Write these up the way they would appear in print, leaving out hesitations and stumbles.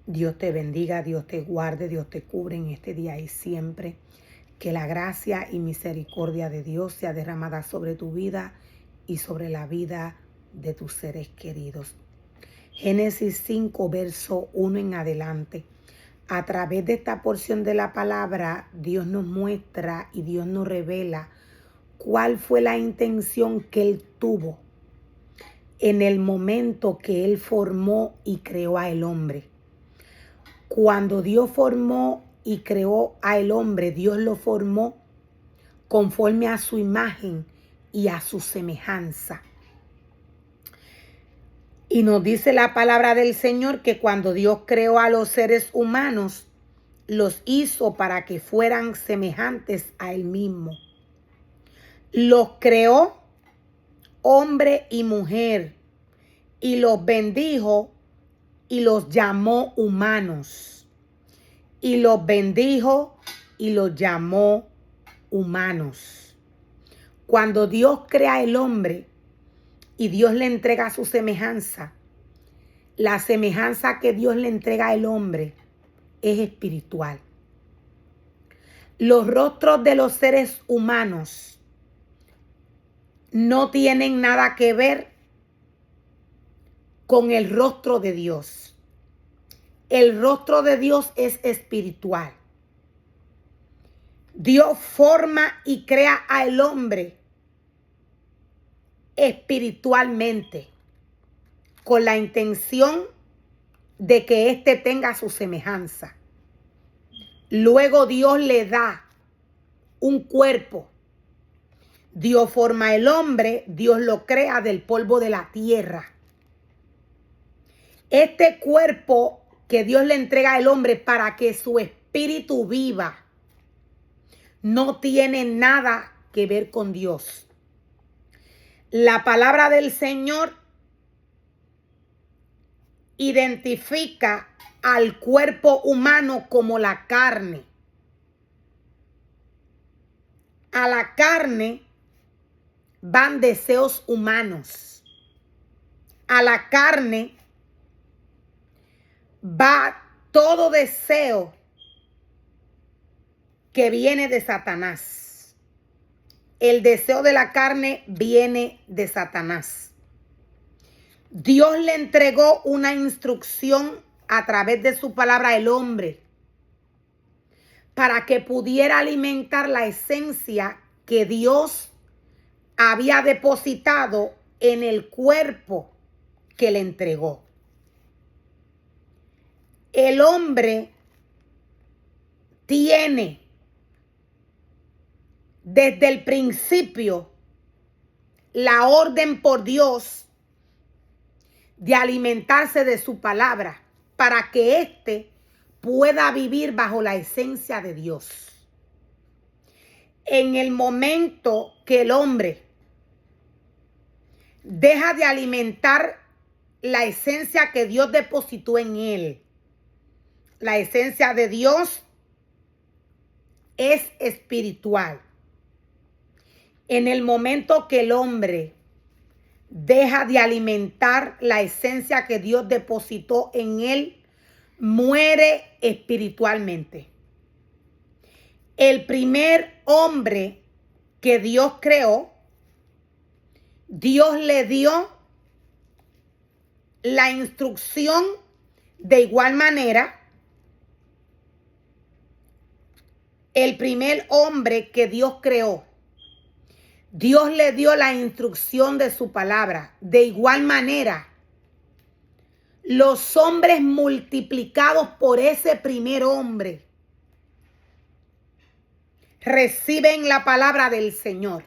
Dios te bendiga, Dios te guarde, Dios te cubre en este día y siempre. Que la gracia y misericordia de Dios sea derramada sobre tu vida y sobre la vida de tus seres queridos. Génesis 5, verso 1 en adelante. A través de esta porción de la palabra, Dios nos muestra y Dios nos revela cuál fue la intención que Él tuvo en el momento que Él formó y creó al hombre. Cuando Dios formó y creó al hombre, Dios lo formó conforme a su imagen y a su semejanza. Y nos dice la palabra del Señor que cuando Dios creó a los seres humanos, los hizo para que fueran semejantes a Él mismo. Los creó hombre y mujer y los bendijo y los llamó humanos. Y los bendijo y los llamó humanos. Cuando Dios crea el hombre y Dios le entrega su semejanza, la semejanza que Dios le entrega al hombre es espiritual. Los rostros de los seres humanos no tienen nada que ver con el rostro de Dios. El rostro de Dios es espiritual. Dios forma y crea al hombre espiritualmente con la intención de que éste tenga su semejanza. Luego Dios le da un cuerpo. Dios forma al hombre, Dios lo crea del polvo de la tierra. Este cuerpo que Dios le entrega al hombre para que su espíritu viva no tiene nada que ver con Dios. La palabra del Señor identifica al cuerpo humano como la carne. A la carne van deseos humanos. A la carne va todo deseo que viene de Satanás. El deseo de la carne viene de Satanás. Dios le entregó una instrucción a través de su palabra al hombre para que pudiera alimentar la esencia que Dios había depositado en el cuerpo que le entregó. El hombre tiene desde el principio la orden por Dios de alimentarse de su palabra para que éste pueda vivir bajo la esencia de Dios. En el momento que el hombre deja de alimentar la esencia que Dios depositó en él, la esencia de Dios es espiritual. En el momento que el hombre deja de alimentar la esencia que Dios depositó en él, muere espiritualmente. El primer hombre que Dios creó, Dios le dio la instrucción de igual manera. El primer hombre que Dios creó, Dios le dio la instrucción de su palabra. De igual manera, los hombres multiplicados por ese primer hombre reciben la palabra del Señor.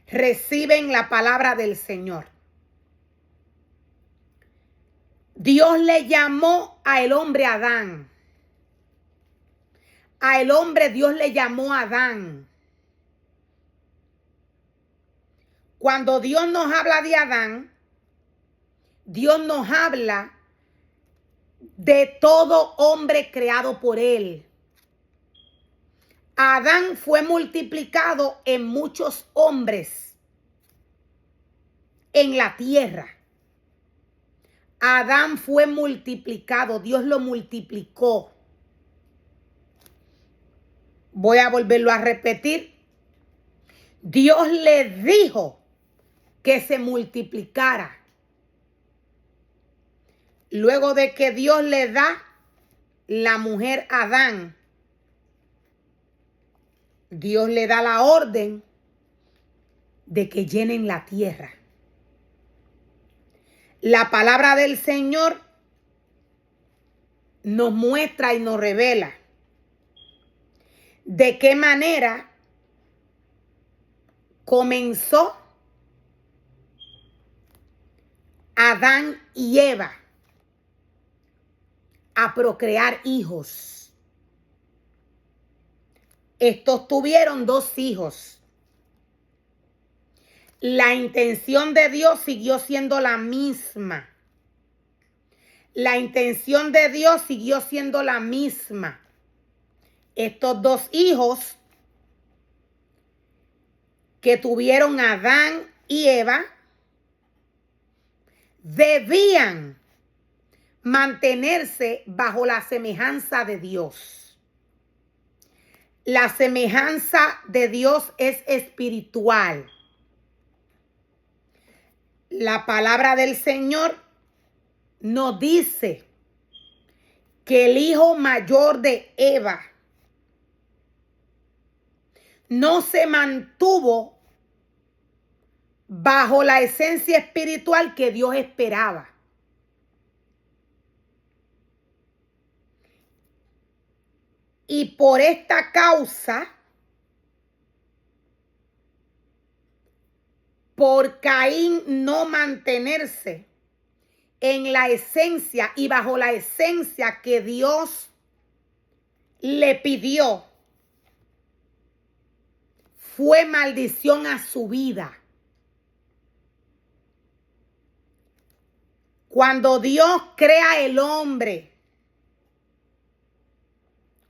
Reciben la palabra del Señor. Dios le llamó al hombre Adán. Al hombre Dios le llamó Adán. Cuando Dios nos habla de Adán, Dios nos habla de todo hombre creado por él. Adán fue multiplicado en muchos hombres en la tierra. Adán fue multiplicado, Dios lo multiplicó. Voy a volverlo a repetir. Dios le dijo que se multiplicara. Luego de que Dios le da la mujer a Adán, Dios le da la orden de que llenen la tierra. La palabra del Señor nos muestra y nos revela de qué manera comenzó Adán y Eva a procrear hijos. Estos tuvieron 2 hijos. La intención de Dios siguió siendo la misma. La intención de Dios siguió siendo la misma. Estos 2 hijos que tuvieron Adán y Eva debían mantenerse bajo la semejanza de Dios. La semejanza de Dios es espiritual. La palabra del Señor nos dice que el hijo mayor de Eva no se mantuvo bajo la esencia espiritual que Dios esperaba. Y por esta causa, por Caín no mantenerse en la esencia y bajo la esencia que Dios le pidió, fue maldición a su vida. Cuando Dios crea el hombre,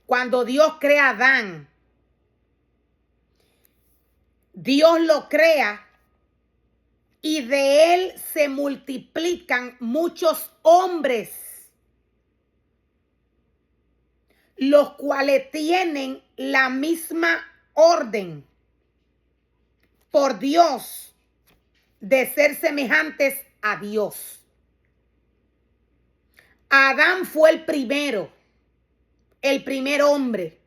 cuando Dios crea a Adán, Dios lo crea y de él se multiplican muchos hombres, los cuales tienen la misma orden por Dios de ser semejantes a Dios. Adán fue el primer hombre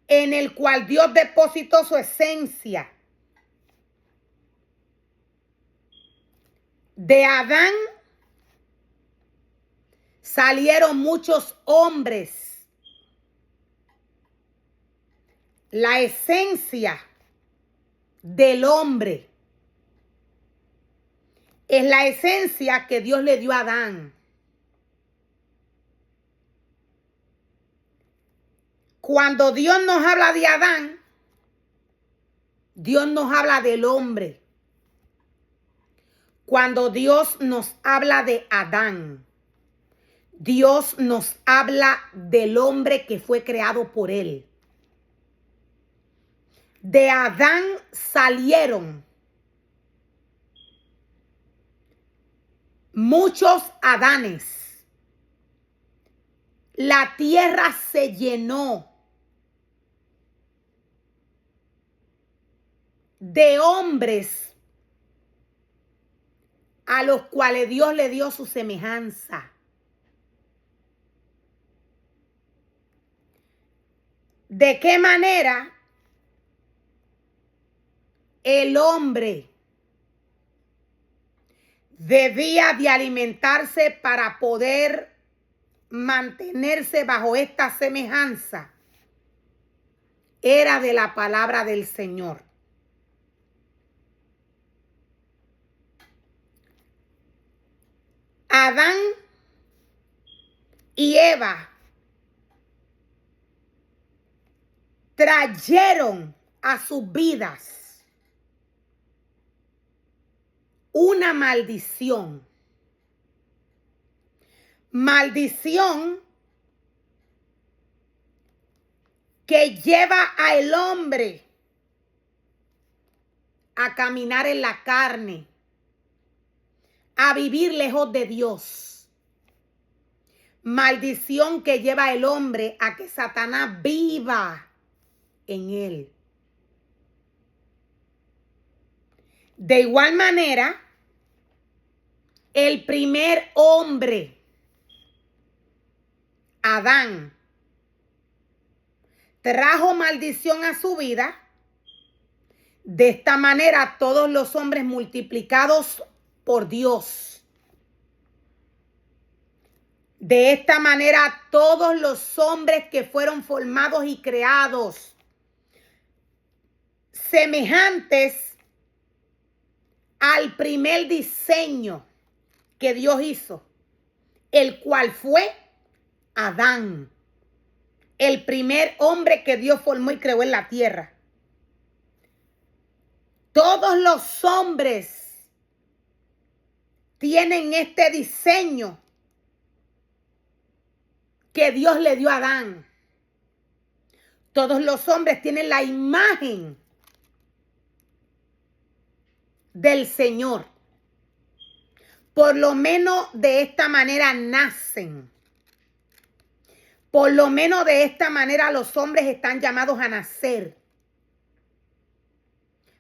en el cual Dios depositó su esencia. De Adán salieron muchos hombres. La esencia del hombre es la esencia que Dios le dio a Adán. Cuando Dios nos habla de Adán, Dios nos habla del hombre. Cuando Dios nos habla de Adán, Dios nos habla del hombre que fue creado por él. De Adán salieron muchos Adanes. La tierra se llenó de hombres a los cuales Dios le dio su semejanza. ¿De qué manera el hombre debía de alimentarse para poder mantenerse bajo esta semejanza? Era de la palabra del Señor. Adán y Eva trajeron a sus vidas una maldición. Maldición que lleva al hombre a caminar en la carne, a vivir lejos de Dios. Maldición que lleva al hombre a que Satanás viva en él. De igual manera, el primer hombre, Adán, trajo maldición a su vida. De esta manera, todos los hombres multiplicados por Dios. De esta manera, todos los hombres que fueron formados y creados semejantes al primer diseño que Dios hizo, el cual fue Adán, el primer hombre que Dios formó y creó en la tierra. Todos los hombres tienen este diseño que Dios le dio a Adán. Todos los hombres tienen la imagen del Señor. Por lo menos de esta manera nacen. Por lo menos de esta manera los hombres están llamados a nacer.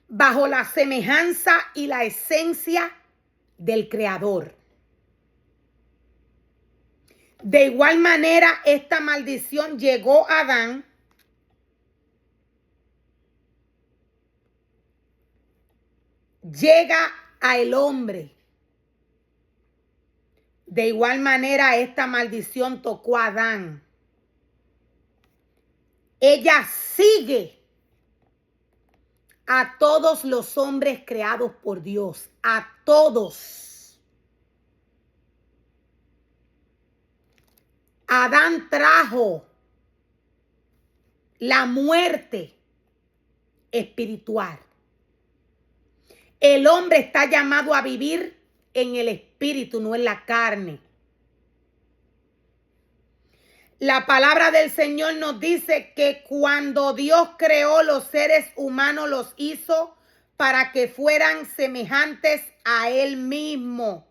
Bajo la semejanza y la esencia del Creador. De igual manera, esta maldición llegó a Adán. Llega al hombre. De igual manera, esta maldición tocó a Adán. Ella sigue a todos los hombres creados por Dios, a todos. Adán trajo la muerte espiritual. El hombre está llamado a vivir en el espíritu, no en la carne. La palabra del Señor nos dice que cuando Dios creó los seres humanos, los hizo para que fueran semejantes a Él mismo.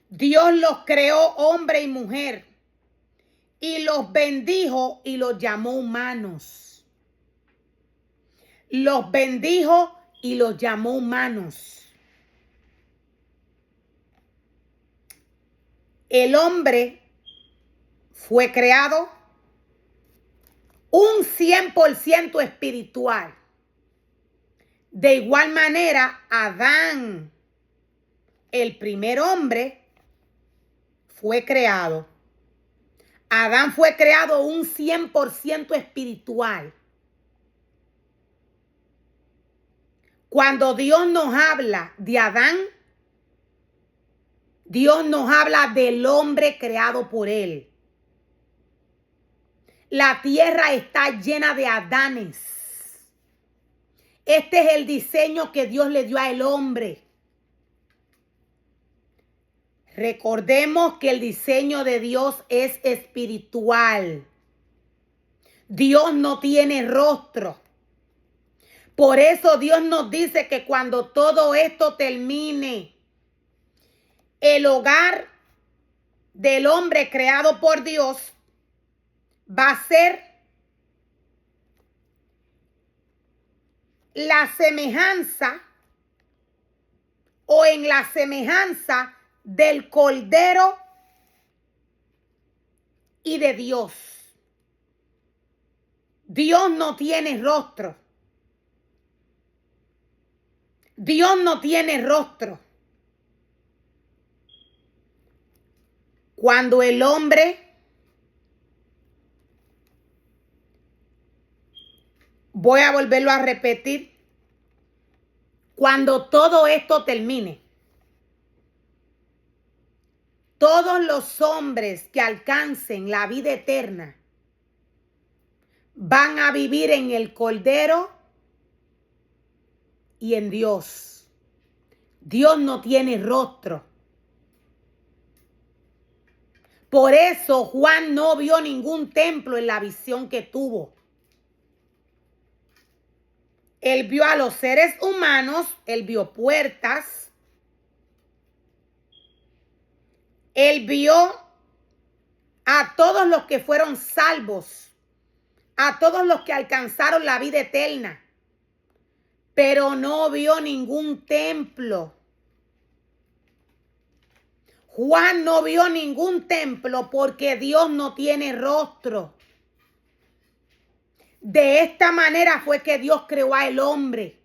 Dios los creó hombre y mujer y los bendijo y los llamó humanos. Los bendijo y los llamó humanos. El hombre fue creado un 100% espiritual. De igual manera, Adán, el primer hombre, fue creado. Adán fue creado un 100% espiritual. Cuando Dios nos habla de Adán, Dios nos habla del hombre creado por Él. La tierra está llena de Adanes. Este es el diseño que Dios le dio al hombre. Recordemos que el diseño de Dios es espiritual. Dios no tiene rostro. Por eso Dios nos dice que cuando todo esto termine, el hogar del hombre creado por Dios va a ser la semejanza o en la semejanza del Cordero y de Dios. Dios no tiene rostro. Dios no tiene rostro. Cuando el hombre voy a volverlo a repetir. Cuando todo esto termine, todos los hombres que alcancen la vida eterna van a vivir en el Cordero y en Dios. Dios no tiene rostro. Por eso Juan no vio ningún templo en la visión que tuvo. Él vio a los seres humanos, él vio puertas, Él vio a todos los que fueron salvos, a todos los que alcanzaron la vida eterna, pero no vio ningún templo. Juan no vio ningún templo porque Dios no tiene rostro. De esta manera fue que Dios creó al hombre.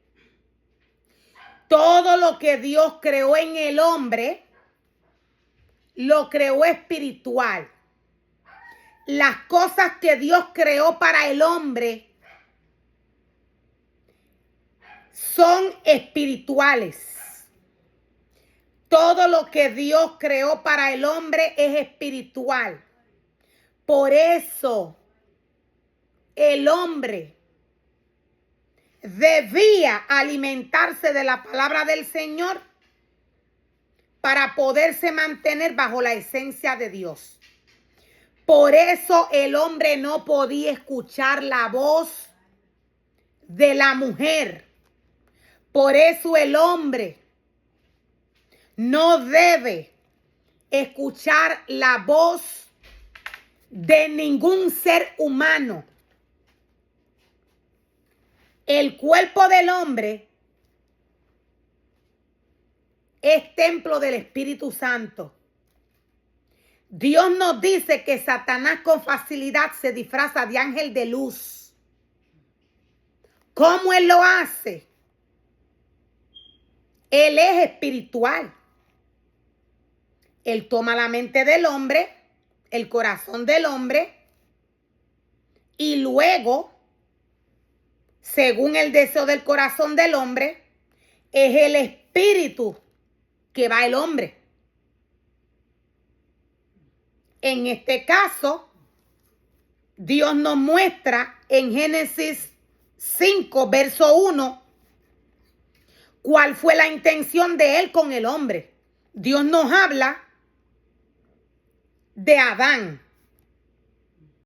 Todo lo que Dios creó en el hombre, lo creó espiritual. Las cosas que Dios creó para el hombre son espirituales. Todo lo que Dios creó para el hombre es espiritual. Por eso el hombre debía alimentarse de la palabra del Señor para poderse mantener bajo la esencia de Dios. Por eso el hombre no podía escuchar la voz de la mujer. Por eso el hombre no debe escuchar la voz de ningún ser humano. El cuerpo del hombre es templo del Espíritu Santo. Dios nos dice que Satanás con facilidad se disfraza de ángel de luz. ¿Cómo él lo hace? Él es espiritual. Él toma la mente del hombre, el corazón del hombre, y luego, según el deseo del corazón del hombre, es el espíritu que va el hombre. En este caso, Dios nos muestra en Génesis 5, verso 1, cuál fue la intención de él con el hombre. Dios nos habla de Adán.